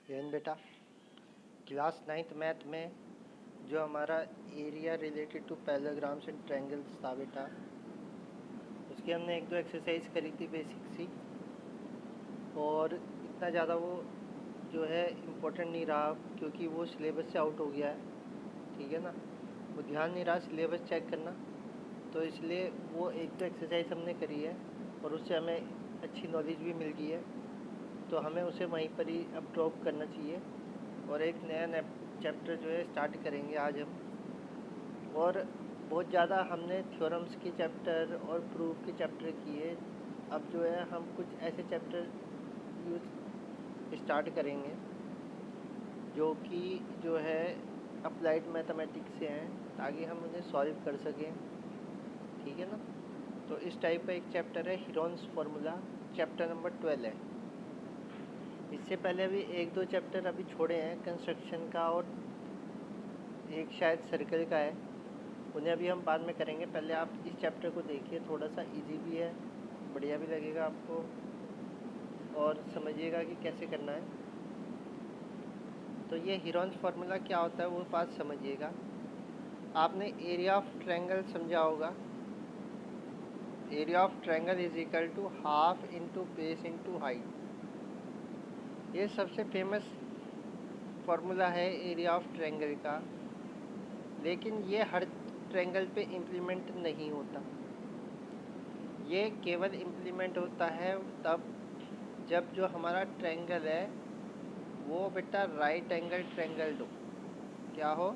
N बेटा, class 9th math में जो हमारा area related to parallelograms and triangles था बेटा, उसकी हमने एक दो एक्सरसाइज करी थी बेसिक सी, और इतना ज़्यादा वो जो है इम्पोर्टेंट नहीं रहा क्योंकि वो सिलेबस से आउट हो गया है। ठीक है ना, वो ध्यान नहीं रहा सिलेबस चेक करना, तो इसलिए वो एक दो एक्सरसाइज हमने करी है और उससे हमें अच्छी नॉलेज भी मिल गई है, तो हमें उसे वहीं पर ही अब ड्रॉप करना चाहिए और एक नया चैप्टर जो है स्टार्ट करेंगे आज हम। और बहुत ज़्यादा हमने थ्योरम्स के चैप्टर और प्रूफ के चैप्टर किए, अब जो है हम कुछ ऐसे चैप्टर यूज स्टार्ट करेंगे जो कि जो है अप्लाइड मैथमेटिक्स से हैं, ताकि हम उन्हें सॉल्व कर सकें। ठीक है ना, तो इस टाइप का एक चैप्टर है हीरोन्स फार्मूला, चैप्टर नंबर 12 है। इससे पहले भी एक दो चैप्टर अभी छोड़े हैं, कंस्ट्रक्शन का और एक शायद सर्कल का है, उन्हें अभी हम बाद में करेंगे। पहले आप इस चैप्टर को देखिए, थोड़ा सा इजी भी है, बढ़िया भी लगेगा आपको, और समझिएगा कि कैसे करना है। तो ये हीरोन्स फार्मूला क्या होता है वो बात समझिएगा। आपने एरिया ऑफ ट्रायंगल समझा होगा। Area of triangle is equal to half into base into height. ये सबसे फेमस फार्मूला है एरिया ऑफ ट्रायंगल का, लेकिन ये हर ट्रायंगल पे इम्प्लीमेंट नहीं होता। ये केवल इम्प्लीमेंट होता है तब जब जो हमारा ट्रायंगल है वो बेटा राइट एंगल ट्रायंगल हो। क्या हो?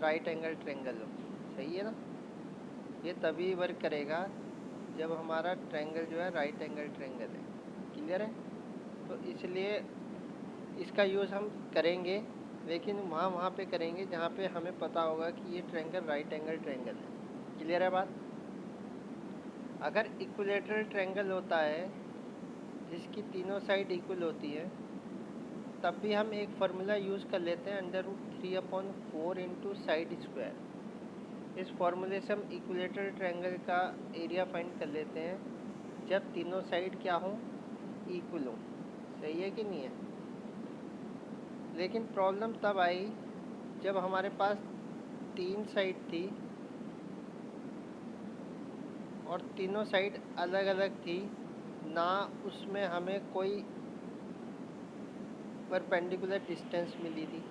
राइट एंगल ट्रायंगल हो। सही है ना, ये तभी वर्क करेगा जब हमारा ट्रायंगल जो है राइट एंगल ट्रायंगल है। क्लियर है? तो इसलिए इसका यूज़ हम करेंगे, लेकिन वहाँ पे करेंगे जहाँ पे हमें पता होगा कि ये ट्रायंगल राइट एंगल ट्रायंगल है। क्लियर है बात? अगर इक्विलेटरल ट्रायंगल होता है जिसकी तीनों साइड इक्वल होती है, तब भी हम एक फार्मूला यूज़ कर लेते हैं, √3/4 इंटू साइड स्क्वायर। इस फार्मूले से हम इक्विलेटरल ट्रायंगल का एरिया फाइंड कर लेते हैं जब तीनों साइड क्या हों, इक्वल हों। सही है कि नहीं है? लेकिन प्रॉब्लम तब आई जब हमारे पास तीन साइड थी और तीनों साइड अलग अलग थी, ना उसमें हमें कोई परपेंडिकुलर डिस्टेंस मिली थी।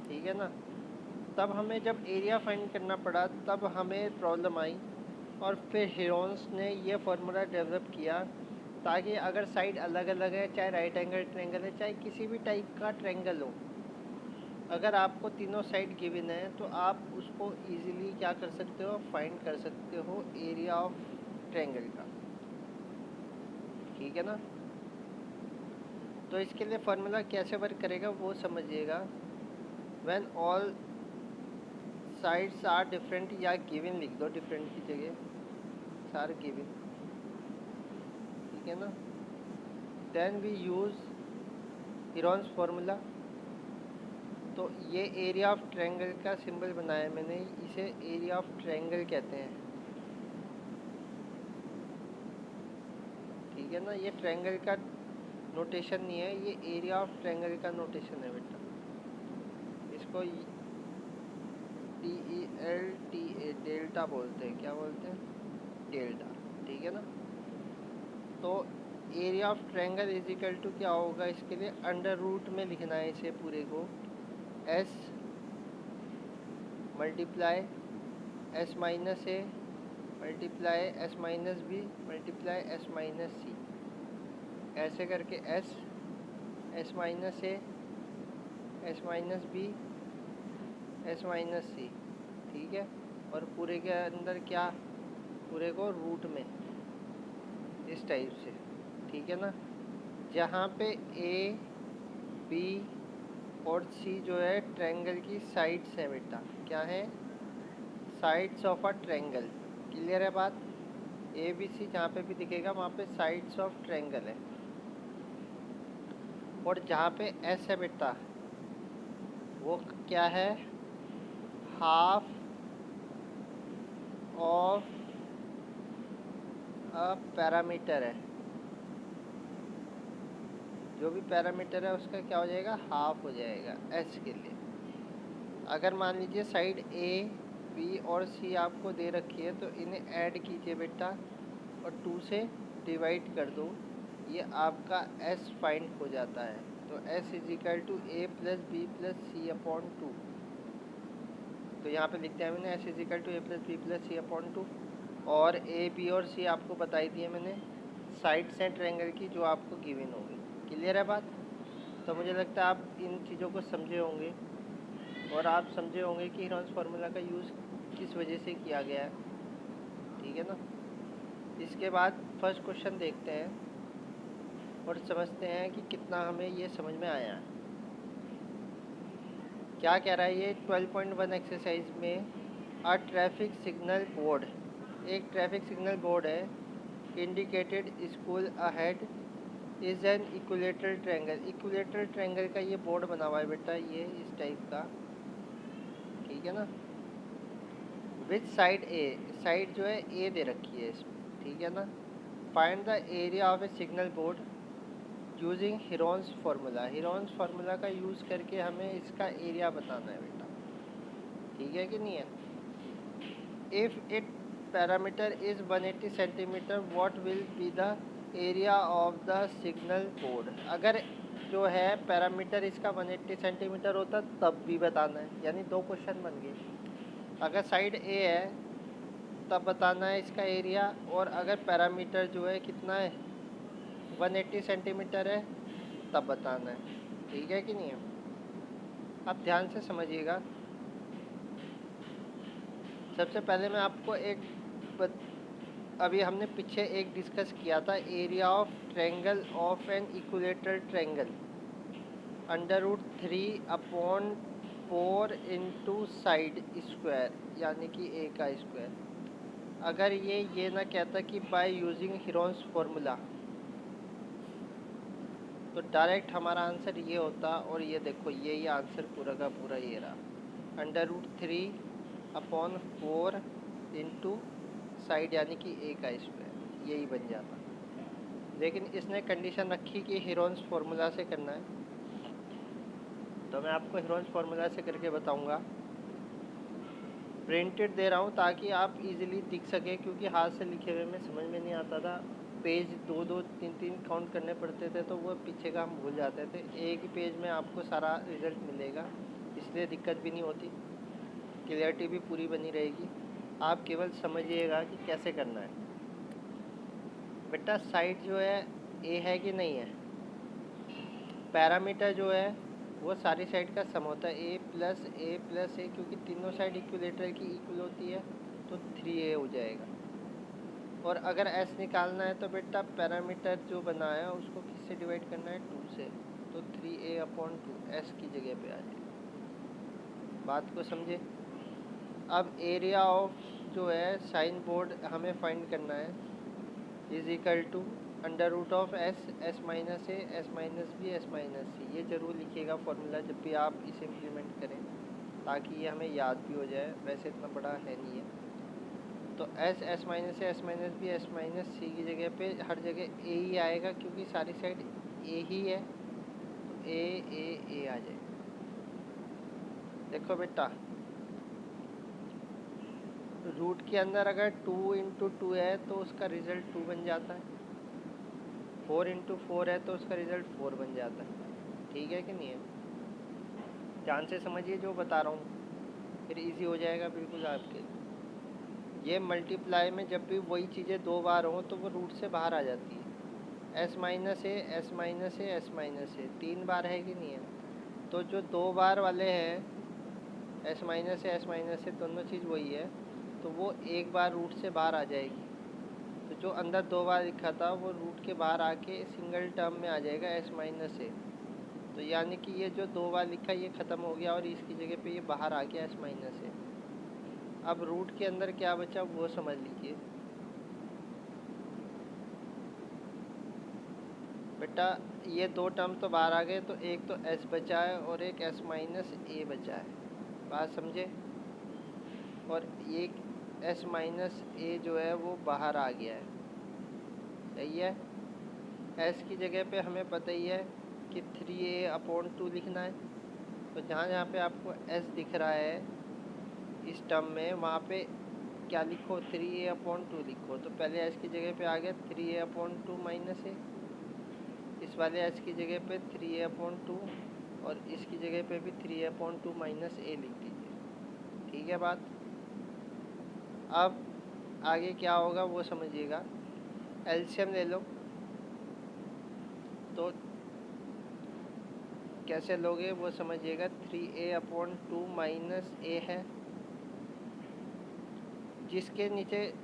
ठीक है ना, तब हमें जब एरिया फाइंड करना पड़ा तब हमें प्रॉब्लम आई, और फिर हीरोन्स ने ये फार्मूला डेवलप किया ताकि अगर साइड अलग अलग है, चाहे राइट एंगल ट्रायंगल है, चाहे किसी भी टाइप का ट्रायंगल हो, अगर आपको तीनों साइड गिवन है तो आप उसको इजीली क्या कर सकते हो, फाइंड कर सकते हो एरिया ऑफ ट्रायंगल का। ठीक है ना, तो इसके लिए फार्मूला कैसे वर्क करेगा वो समझिएगा। When all sides are different, या गिवन लिख दो, डिफरेंट की जगह सार गिवन। ठीक है ना, then we use Heron's formula. तो ये एरिया ऑफ ट्रायंगल का सिंबल बनाया मैंने, इसे एरिया ऑफ ट्रायंगल कहते हैं। ठीक है ना, ये ट्रायंगल का नोटेशन नहीं है, ये एरिया ऑफ ट्रायंगल का नोटेशन है बेटा। इसको DELTA डेल्टा बोलते हैं। क्या बोलते हैं? डेल्टा। ठीक है ना, तो area of triangle is equal to क्या होगा, इसके लिए अंडर रूट में लिखना है इसे पूरे को, S multiply S minus A multiply S minus B multiply S minus C, ऐसे करके S minus A S minus B S minus C। ठीक है, और पूरे के अंदर क्या, पूरे को रूट में इस टाइप से। ठीक है ना, जहाँ पे A B और C जो है ट्रायंगल की साइड्स हैं बेटा। क्या है? Sides of a triangle. Clear है बात? ABC जहाँ पे भी दिखेगा वहाँ पे साइड्स ऑफ ट्रायंगल है, और जहाँ पे S है बेटा वो क्या है, हाफ ऑफ अ पैरामीटर है। जो भी पैरामीटर है उसका क्या हो जाएगा, हाफ हो जाएगा एस के लिए। अगर मान लीजिए साइड ए बी और सी आपको दे रखी है तो इन्हें ऐड कीजिए बेटा और 2 से डिवाइड कर दो, ये आपका एस फाइंड हो जाता है। तो s is equal to a plus b plus c upon 2। तो यहाँ पे लिखते हैं मैंने s is equal to a plus b plus c upon 2। और ए बी और सी आपको बताई दी है मैंने साइड्स हैं ट्रायंगल की जो आपको गिवन होगी। क्लियर है बात? तो मुझे लगता है आप इन चीज़ों को समझे होंगे और आप समझे होंगे कि हीरोन्स फार्मूला का यूज़ किस वजह से किया गया है। ठीक है ना? इसके बाद फर्स्ट क्वेश्चन देखते हैं और समझते हैं कि कितना हमें ये समझ में आया है। क्या कह रहा है ये 12.1 एक्सरसाइज में, अ ट्रैफिक सिग्नल बोर्ड, एक ट्रैफिक सिग्नल बोर्ड है, indicated school ahead is an equilateral triangle. Equilateral triangle का ये बोर्ड बना हुआ है बेटा, ये इस टाइप का। ठीक है ना? विच साइड ए, साइड जो है ए दे रखी है इसमें। ठीक है ना? Find the area of A signal board using Heron's formula. Heron's formula का यूज़ करके हमें इसका एरिया बताना है बेटा। ठीक है कि नहीं है? If it parameter is 180 centimetre what will be the area of the signal board. अगर जो है पैरामीटर इसका 180 सेंटीमीटर होता तब भी बताना है, यानी 2 क्वेश्चन बन गए। अगर साइड ए है तब बताना है इसका एरिया, और अगर पैरामीटर जो है कितना है 180 सेंटीमीटर है तब बताना है। ठीक है कि नहीं है? आप ध्यान से समझिएगा। सबसे पहले मैं आपको अभी हमने पीछे एक डिस्कस किया था, area of triangle of an equilateral triangle √3/4 into side square, यानी कि ए का स्क्वायर। अगर ये ना कहता कि बाय यूजिंग हीरोन्स फार्मूला तो डायरेक्ट हमारा आंसर ये होता, और ये देखो ये आंसर पूरा का पूरा ये रहा, √3/4 इंटू साइड यानी कि ए का स्क्वायर, यही बन जाता। लेकिन इसने कंडीशन रखी कि हीरोन्स फार्मूला से करना है, तो मैं आपको हीरोन्स फार्मूला से करके बताऊंगा। प्रिंटेड दे रहा हूँ ताकि आप इजीली दिख सके, क्योंकि हाथ से लिखे हुए में समझ में नहीं आता था। पेज 2-2 3-3 काउंट करने पड़ते थे तो वो पीछे का हम भूल जाते थे। एक ही पेज में आपको सारा रिज़ल्ट मिलेगा, इसलिए दिक्कत भी नहीं होती, क्लियरिटी भी पूरी बनी रहेगी। आप केवल समझिएगा कि कैसे करना है। बेटा साइड जो है ए है कि नहीं है, पैरामीटर जो है वो सारी साइड का सम होता है, ए प्लस ए, क्योंकि तीनों साइड इक्विलेटर की इक्वल होती है तो 3a हो जाएगा। और अगर s निकालना है तो बेटा पैरामीटर जो बनाया है उसको किससे डिवाइड करना है, 2 से, तो 3a/2 s की जगह पे आ जाएगा। बात को समझे? अब एरिया ऑफ जो है साइन बोर्ड हमें फाइंड करना है, इज इक्वल टू √ऑफ s minus a, s minus b, s minus c। ये ज़रूर लिखिएगा फॉर्मूला जब भी आप इसे इम्प्लीमेंट करें, ताकि ये हमें याद भी हो जाए। वैसे इतना बड़ा है नहीं है। तो s minus a, s minus b, s minus c की जगह पे हर जगह a ही आएगा, क्योंकि सारी साइड a ही है, तो a आ जाएगा। देखो बेटा रूट के अंदर अगर 2 इंटू 2 है तो उसका रिज़ल्ट 2 बन जाता है, 4 इंटू 4 है तो उसका रिज़ल्ट 4 बन जाता है। ठीक है कि नहीं है? ध्यान से समझिए जो बता रहा हूँ, फिर इजी हो जाएगा बिल्कुल आपके। ये मल्टीप्लाई में जब भी वही चीज़ें 2 बार हों तो वो रूट से बाहर आ जाती है। s माइनस ए, s माइनस ए, s माइनस ए 3 बार है कि नहीं है? तो जो 2 बार वाले हैं s माइनस ए, s माइनस ए दोनों चीज़ वही है, तो वो एक बार रूट से बाहर आ जाएगी। तो जो अंदर 2 बार लिखा था वो रूट के बाहर आके सिंगल टर्म में आ जाएगा s माइनस ए। तो यानी कि ये जो 2 बार लिखा ये ख़त्म हो गया और इसकी जगह पे ये बाहर आ गया s माइनस ए। अब रूट के अंदर क्या बचा वो समझ लीजिए बेटा। ये 2 टर्म तो बाहर आ गए, तो एक तो s बचा है और एक s माइनस ए बचा है। बात समझे? और एक s माइनस ए जो है वो बाहर आ गया है। सही है? s की जगह पे हमें पता ही है कि 3a/2 लिखना है। तो जहाँ जहाँ पे आपको s दिख रहा है इस टर्म में, वहाँ पे क्या लिखो, 3a/2 लिखो। तो पहले s की जगह पे आ गया 3a/2 माइनस a, इस वाले s की जगह पे 3a/2 और इसकी जगह पे भी 3a/2 माइनस a लिख दीजिए। ठीक है बात। अब आगे क्या होगा वो समझिएगा। एलसीएम ले लो, तो कैसे लोगे वो समझिएगा। 3a/2 माइनस a है, जिसके नीचे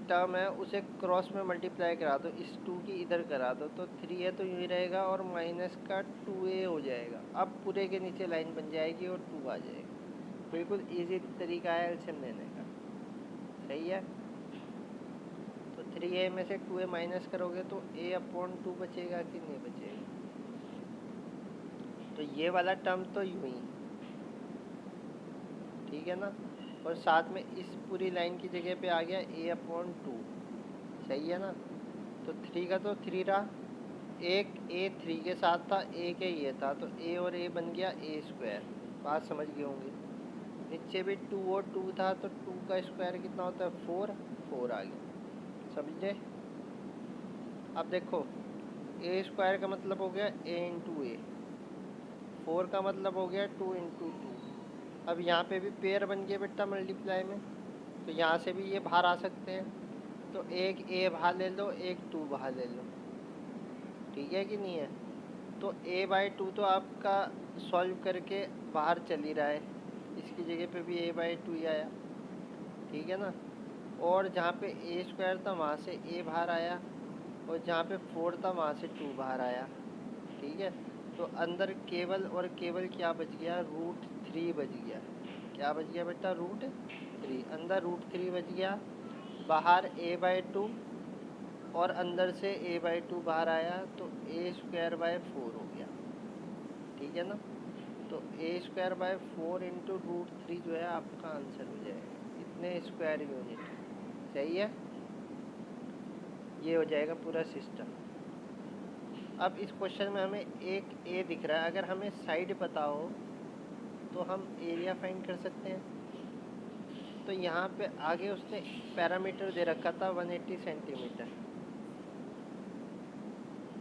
टर्म है उसे क्रॉस में मल्टीप्लाई करा दो, इस 2 की इधर करा दो, तो 3a तो यूँ ही रहेगा और माइनस का 2a हो जाएगा। अब पूरे के नीचे लाइन बन जाएगी और 2 आ जाएगा। बिल्कुल इजी तरीका है एलसीएम लेने का, सही है। तो 3a में से 2a माइनस करोगे तो a/2 बचेगा कि नहीं बचेगा। तो ये वाला टर्म तो यूँ ही, ठीक है ना। और साथ में इस पूरी लाइन की जगह पे आ गया a/2, सही है ना। तो 3 का तो 3 रहा, एक a 3 के साथ था, एक ये था, तो a और a बन गया a²। बात समझ गए होंगे। नीचे भी 2 और 2 था, तो 2 का स्क्वायर कितना होता है 4 आ गया, समझे। अब देखो a² का मतलब हो गया a इंटू a, 4 का मतलब हो गया 2 इंटू 2। अब यहाँ पे भी पेयर बन गए बेटा मल्टीप्लाई में, तो यहाँ से भी ये बाहर आ सकते हैं। तो एक a बाहर ले लो, एक 2 बाहर ले लो, ठीक है कि नहीं है। तो a/2 तो आपका सॉल्व करके बाहर चल ही रहा है, इसकी जगह पे भी a/2 ही आया, ठीक है ना। और जहाँ पे a² था वहाँ से a बाहर आया, और जहाँ पे 4 था वहाँ से 2 बाहर आया, ठीक है। तो अंदर केवल और केवल क्या बच गया, √3 बच गया। क्या बच गया बेटा, √3। अंदर √3 बच गया, बाहर a/2 और अंदर से a/2 बाहर आया, तो a²/4 हो गया, ठीक है ना। तो a²/4 इंटू √3 जो है आपका आंसर हो जाएगा, इतने स्क्वायर यूनिट, सही है। ये हो जाएगा पूरा सिस्टम। अब इस क्वेश्चन में हमें एक ए दिख रहा है, अगर हमें साइड पता हो तो हम एरिया फाइंड कर सकते हैं। तो यहाँ पे आगे उसने पैरामीटर दे रखा था 180 सेंटीमीटर,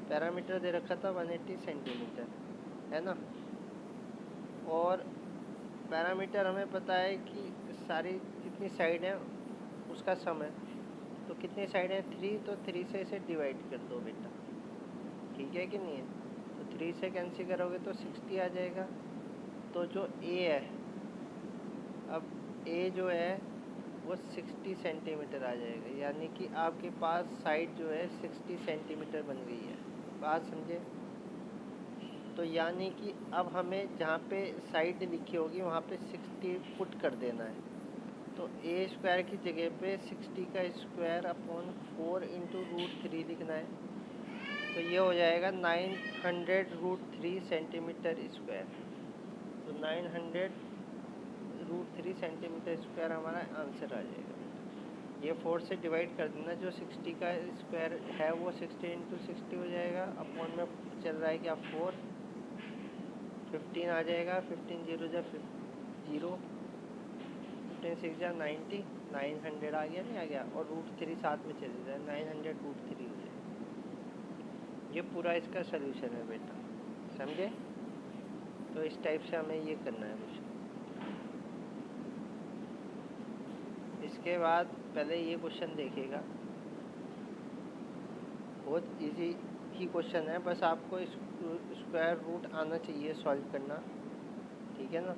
पैरामीटर दे रखा था 180 सेंटीमीटर, है ना। और पैरामीटर हमें पता है कि सारी कितनी साइड है उसका सम है। तो कितनी साइड है 3, तो 3 से इसे डिवाइड कर दो बेटा, ठीक है कि नहीं है। तो 3 से कैंसिल करोगे तो 60 आ जाएगा। तो जो ए है, अब ए जो है वो 60 सेंटीमीटर आ जाएगा, यानी कि आपके पास साइड जो है 60 सेंटीमीटर बन गई है। बात समझे। तो यानी कि अब हमें जहाँ पे साइड लिखी होगी वहाँ पे 60 पुट कर देना है। तो a² की जगह पे 60 का स्क्वायर अपॉन 4 इंटू √3 लिखना है। तो ये हो जाएगा 900√3 सेंटीमीटर स्क्वायर। तो 900√3 सेंटीमीटर स्क्वायर हमारा आंसर आ जाएगा। ये 4 से डिवाइड कर देना, जो 60 का स्क्वायर है वो 60 इंटू 60 हो जाएगा, अपॉन में चल रहा है क्या 4, 15 आ जाएगा, 15 0 जा 0, 15 6 जा 90, 900 आ गया, नहीं आ गया। और √3 साथ में चले जाए, 900√3 हो जाए। ये पूरा इसका सलूशन है बेटा, समझे। तो इस टाइप से हमें ये करना है कुछ। इसके बाद पहले ये क्वेश्चन देखिएगा, बहुत इजी ही क्वेश्चन है, बस आपको स्क्वायर रूट आना चाहिए सॉल्व करना, ठीक है ना।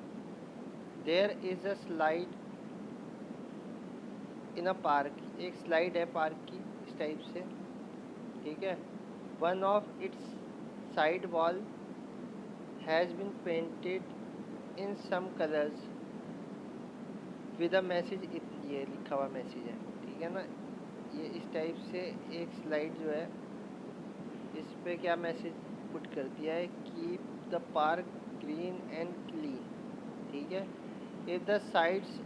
There is a slide in a park, एक स्लाइड है पार्क की इस टाइप से, ठीक है। One of its side wall has been painted in some colours with a message, ये लिखा हुआ मैसेज है, ठीक है ना। ये इस टाइप से एक स्लाइड जो है इस पे क्या मैसेज पुट कर दिया है, keep the park green and clean, ठीक है। If the sides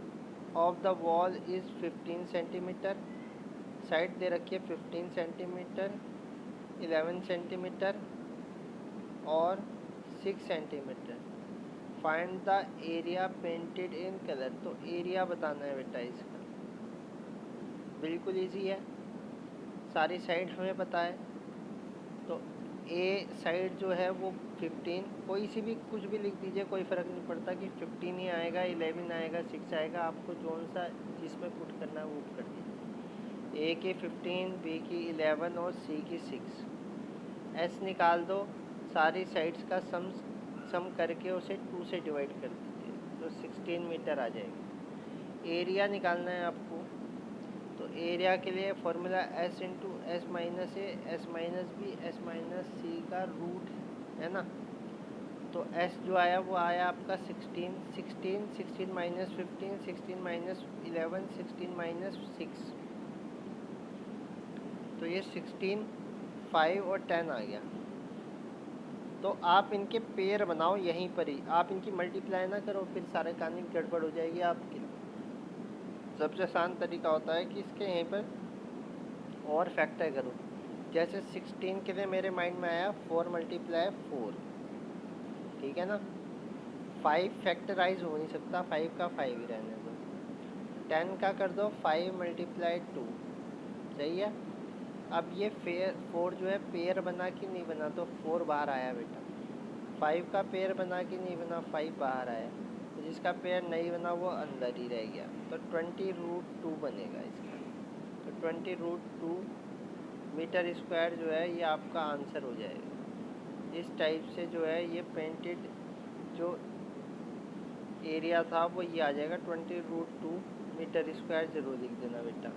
of the wall is 15 centimeter, side दे रखी है 15 सेंटीमीटर, 11 सेंटीमीटर और 6 centimeter. Find the area painted in colour. तो एरिया बताना है बेटा इसका, बिल्कुल इजी है, सारी साइड हमें पता है। तो ए साइड जो है वो 15, कोई सी भी कुछ भी लिख दीजिए, कोई फ़र्क नहीं पड़ता कि 15 ही आएगा, 11 आएगा, 6 आएगा, आपको कौन सा जिसमें पुट करना है वो कर दीजिए। ए की 15, बी की 11 और सी की 6। एस निकाल दो, सारी साइड्स का सम करके उसे 2 से डिवाइड कर दीजिए, तो 16 मीटर आ जाएगा। एरिया निकालना है आपको, तो एरिया के लिए formula s into s minus a, s minus b, s minus c का रूट है ना। तो एस जो आया वो आया आपका 16, 16, 16 माइनस 15, 16 माइनस 11, 16 माइनस 6, तो ये 16, 5 और 10 आ गया। तो आप इनके पेयर बनाओ यहीं पर ही, आप इनकी मल्टीप्लाई ना करो, फिर सारे कहानी गड़बड़ हो जाएगी आपकी। सबसे आसान तरीका होता है कि इसके यहीं पर और फैक्टर करो। जैसे 16 के लिए मेरे माइंड में आया 4 मल्टीप्लाई 4, ठीक है ना। 5 फैक्टराइज हो नहीं सकता, 5 का 5 ही रहने दो। 10 का कर दो 5 मल्टीप्लाई 2, सही है। अब ये 4 जो है पेयर बना कि नहीं बना, तो 4 बाहर आया बेटा। 5 का पेयर बना कि नहीं बना, 5 बाहर आया। तो जिसका पेयर नहीं बना वो अंदर ही रह गया, तो 20√2 बनेगा इसका। तो 20√2 मीटर स्क्वायर जो है ये आपका आंसर हो जाएगा। इस टाइप से जो है ये पेंटेड जो एरिया था वो ये आ जाएगा 20√2 मीटर स्क्वायर। ज़रूर लिख देना बेटा।